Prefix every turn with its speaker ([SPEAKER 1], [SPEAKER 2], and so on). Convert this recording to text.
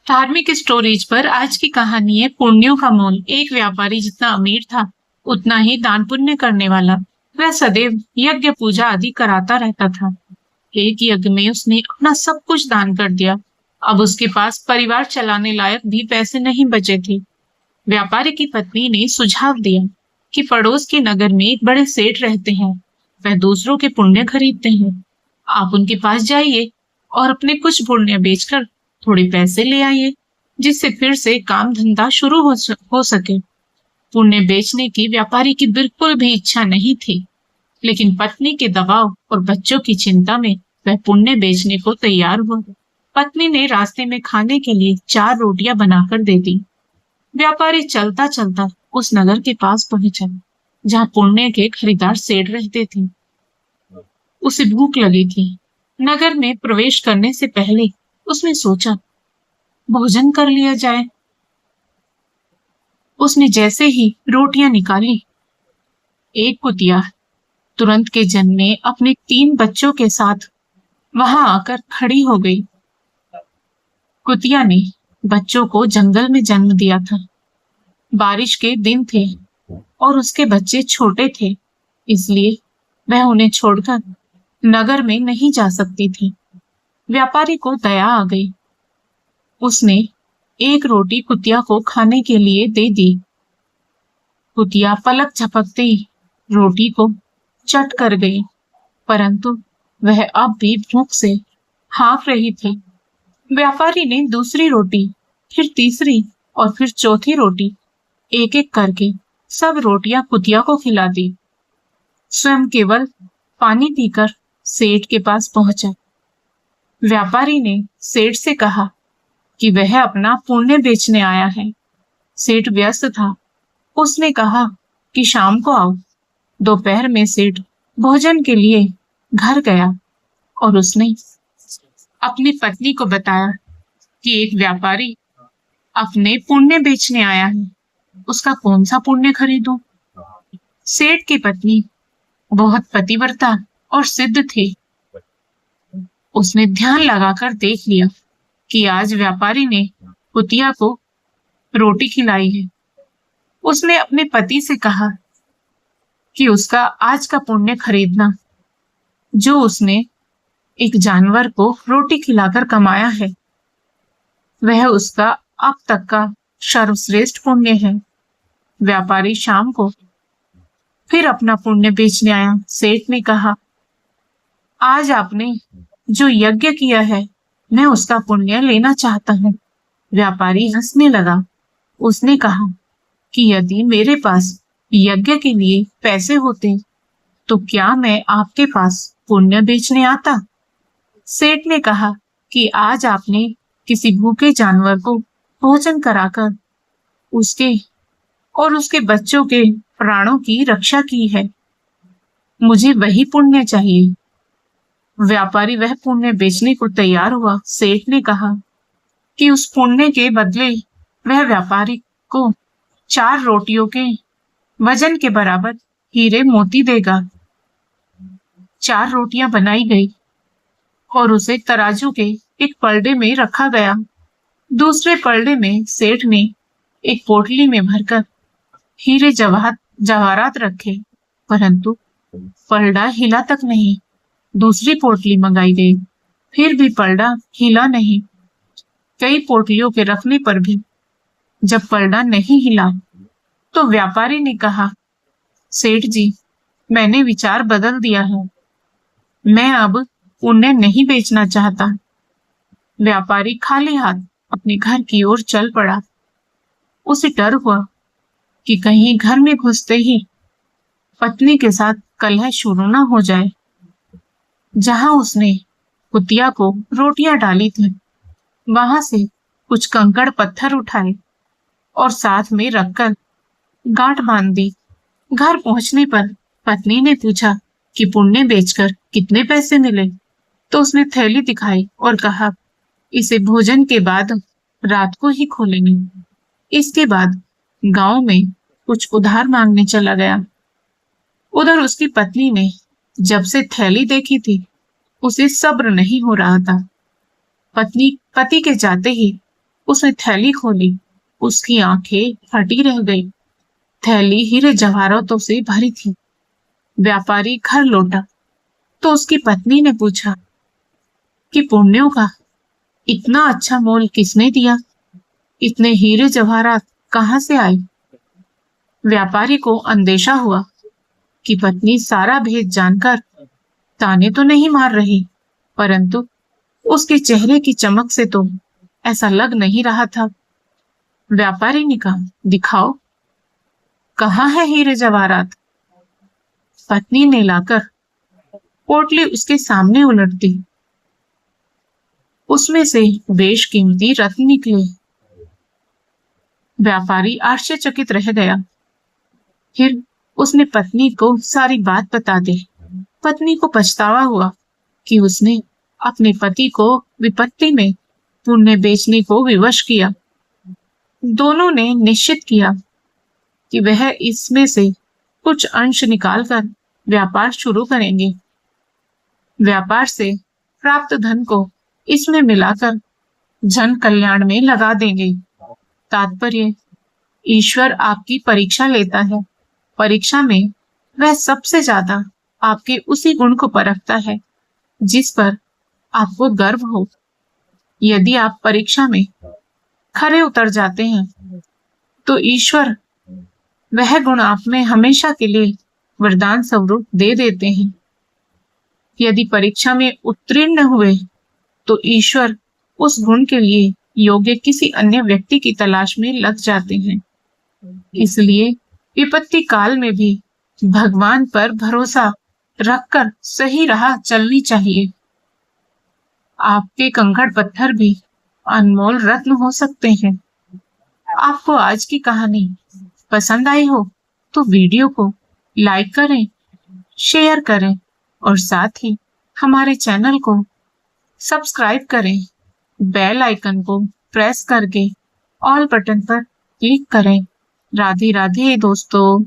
[SPEAKER 1] धार्मिक स्टोरेज पर आज की कहानी है पुण्यों का मोल। एक व्यापारी जितना अमीर था उतना ही दान पुण्य करने वाला। वह सदैव यज्ञ पूजा आदि कराता रहता था। एक यज्ञ में उसने अपना सब कुछ दान कर दिया। अब उसके पास परिवार चलाने लायक भी पैसे नहीं बचे थे। व्यापारी की पत्नी ने सुझाव दिया कि पड़ोस के नगर में एक बड़े सेठ रहते हैं। वह दूसरों के पुण्य खरीदते हैं। आप उनके पास जाइए और अपने कुछ पुण्य बेचकर थोड़े पैसे ले आइए, जिससे फिर से काम धंधा शुरू हो सके। पुण्य बेचने की व्यापारी की बिल्कुल भी इच्छा नहीं थी, लेकिन पत्नी के दबाव और बच्चों की चिंता में वह पुण्य बेचने को तैयार हुआ। पत्नी ने रास्ते में खाने के लिए 4 रोटियां बनाकर दे दी। व्यापारी चलता चलता उस नगर के पास पहुंचा जहाँ पुण्य के खरीदार सेठ रहते थे। उसे भूख लगी थी। नगर में प्रवेश करने से पहले उसने सोचा भोजन कर लिया जाए। उसने जैसे ही रोटियां निकाली, एक कुतिया तुरंत के जन्मे अपने 3 बच्चों के साथ वहां आकर खड़ी हो गई। कुतिया ने बच्चों को जंगल में जन्म दिया था। बारिश के दिन थे और उसके बच्चे छोटे थे, इसलिए वह उन्हें छोड़कर नगर में नहीं जा सकती थी। व्यापारी को दया आ गई। उसने एक रोटी कुतिया को खाने के लिए दे दी। कुतिया पलक झपकते ही रोटी को चट कर गई, परंतु वह अब भी भूख से हाँफ रही थी। व्यापारी ने दूसरी रोटी, फिर तीसरी और फिर चौथी रोटी एक एक करके सब रोटियां कुतिया को खिला दी। स्वयं केवल पानी पीकर सेठ के पास पहुंचा। व्यापारी ने सेठ से कहा कि वह अपना पुण्य बेचने आया है। सेठ व्यस्त था। उसने कहा कि शाम को आओ। दोपहर में सेठ भोजन के लिए घर गया और उसने अपनी पत्नी को बताया कि एक व्यापारी अपने पुण्य बेचने आया है, उसका कौन सा पुण्य खरीदूं? सेठ की पत्नी बहुत पतिव्रता और सिद्ध थी। उसने ध्यान लगाकर देख लिया कि आज व्यापारी ने कुतिया को रोटी खिलाई है। उसने अपने पति से कहा कि उसका आज का पुण्य खरीदना, जो उसने एक जानवर को रोटी खिलाकर कमाया है, वह उसका अब तक का सर्वश्रेष्ठ पुण्य है। व्यापारी शाम को फिर अपना पुण्य बेचने आया। सेठ ने कहा, आज आपने जो यज्ञ किया है, मैं उसका पुण्य लेना चाहता हूँ। व्यापारी हंसने लगा। उसने कहा कि यदि मेरे पास यज्ञ के लिए पैसे होते तो क्या मैं आपके पास पुण्य बेचने आता? सेठ ने कहा कि आज आपने किसी भूखे जानवर को भोजन कराकर उसके और उसके बच्चों के प्राणों की रक्षा की है। मुझे वही पुण्य चाहिए। व्यापारी वह पुण्य बेचने को तैयार हुआ। सेठ ने कहा कि उस पुण्य के बदले वह व्यापारी को 4 रोटियों के वजन के बराबर हीरे मोती देगा। 4 रोटियां बनाई गई और उसे तराजू के एक पलड़े में रखा गया। दूसरे पलड़े में सेठ ने एक पोटली में भरकर हीरे जवाहरात रखे, परंतु पलड़ा हिला तक नहीं। दूसरी पोटली मंगाई गई, फिर भी पलड़ा हिला नहीं। कई पोटलियों के रखने पर भी जब पलड़ा नहीं हिला तो व्यापारी ने कहा, सेठ जी, मैंने विचार बदल दिया है। मैं अब पुण्य नहीं बेचना चाहता। व्यापारी खाली हाथ अपने घर की ओर चल पड़ा। उसे डर हुआ कि कहीं घर में घुसते ही पत्नी के साथ कलह शुरू न हो जाए। जहां उसने कुतिया को रोटियां डाली थी, वहां से कुछ कंकड़ पत्थर उठाए और साथ में रखकर गांठ बांध दी। घर पहुंचने पर पत्नी ने पूछा कि पुण्य बेचकर कितने पैसे मिले, तो उसने थैली दिखाई और कहा, इसे भोजन के बाद रात को ही खोलेंगे। इसके बाद गांव में कुछ उधार मांगने चला गया। उधर उसकी पत्नी ने जब से थैली देखी थी, उसे सब्र नहीं हो रहा था। पत्नी पति के जाते ही उसने थैली खोली। उसकी आंखें फटी रह गई। थैली हीरे जवाहरातों से भरी थी। व्यापारी घर लौटा तो उसकी पत्नी ने पूछा कि पुण्यों का इतना अच्छा मोल किसने दिया? इतने हीरे जवाहरात कहाँ से आए? व्यापारी को अंदेशा हुआ कि पत्नी सारा भेद जानकर ताने तो नहीं मार रही, परंतु उसके चेहरे की चमक से तो ऐसा लग नहीं रहा था। व्यापारी ने कहा, दिखाओ, कहाँ है हीरे जवाहरात? पत्नी ने लाकर पोटली उसके सामने उलट दी। उसमें से बेशकीमती रत्न निकले। व्यापारी आश्चर्यचकित रह गया। फिर उसने पत्नी को सारी बात बता दी। पत्नी को पछतावा हुआ कि उसने अपने पति को विपत्ति में पुण्य बेचने को विवश किया। दोनों ने निश्चित किया कि वह इसमें से कुछ अंश निकालकर व्यापार शुरू करेंगे। व्यापार से प्राप्त धन को इसमें मिलाकर जन कल्याण में लगा देंगे। तात्पर्य, ईश्वर आपकी परीक्षा लेता है। परीक्षा में वह सबसे ज्यादा आपके उसी गुण को परखता है जिस पर आपको गर्व हो। यदि आप परीक्षा में खरे उतर जाते हैं तो ईश्वर वह गुण आप में हमेशा के लिए वरदान स्वरूप दे देते हैं। यदि परीक्षा में उत्तीर्ण हुए तो ईश्वर उस गुण के लिए योग्य किसी अन्य व्यक्ति की तलाश में लग जाते हैं। इसलिए विपत्ति काल में भी भगवान पर भरोसा रखकर सही राह चलनी चाहिए। आपके कंकड़ पत्थर भी अनमोल रत्न हो सकते हैं। आपको आज की कहानी पसंद आई हो तो वीडियो को लाइक करें, शेयर करें और साथ ही हमारे चैनल को सब्सक्राइब करें। बेल आइकन को प्रेस करके ऑल बटन पर क्लिक करें। राधे राधे दोस्तों।